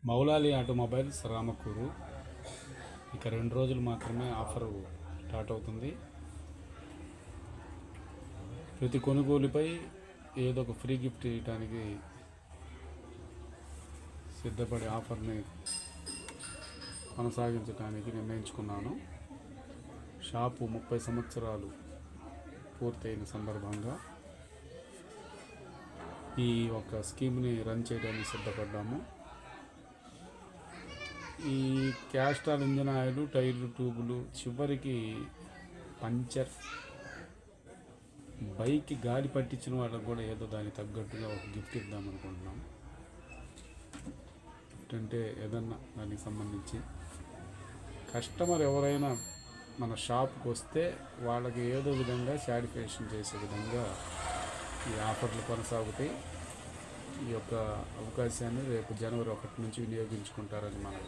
Moula Ali automobiles రామకూరు. ఇక 2 రోజులు మాత్రమే ఆఫరు స్టార్ట్ అవుతుంది. ప్రతి కొనుగోలుపై ఏదో ఒక ఫ్రీ గిఫ్ట్ ఇవ్వడానికి సిద్ధపడి ఆఫర్ని కొనసాగించడానికి నిర్ణయించుకున్నాను. షాపు 30 సంవత్సరాలు పూర్తయిన సందర్భంగా ఈ ఒక స్కీమ్ని రన్ చేయడానికి సిద్ధపడ్డాము. ఈ క్యాస్ట్రాల్ ఇంజన్ ఆయిల్, టైర్లు, ట్యూబులు, చివరికి పంచర్, బైక్కి గాలి పట్టించిన వాళ్ళకు కూడా ఏదో దానికి తగ్గట్టుగా ఒక గిఫ్ట్ ఇద్దామనుకుంటున్నాం. అంటే ఏదన్నా దానికి సంబంధించి కస్టమర్ ఎవరైనా మన షాప్కి వస్తే వాళ్ళకి ఏదో విధంగా సాటిస్ఫాక్షన్ చేసే విధంగా ఈ ఆఫర్లు కొనసాగుతాయి. ఈ యొక్క అవకాశాన్ని రేపు జనవరి 1 నుంచి వినియోగించుకుంటారని మనం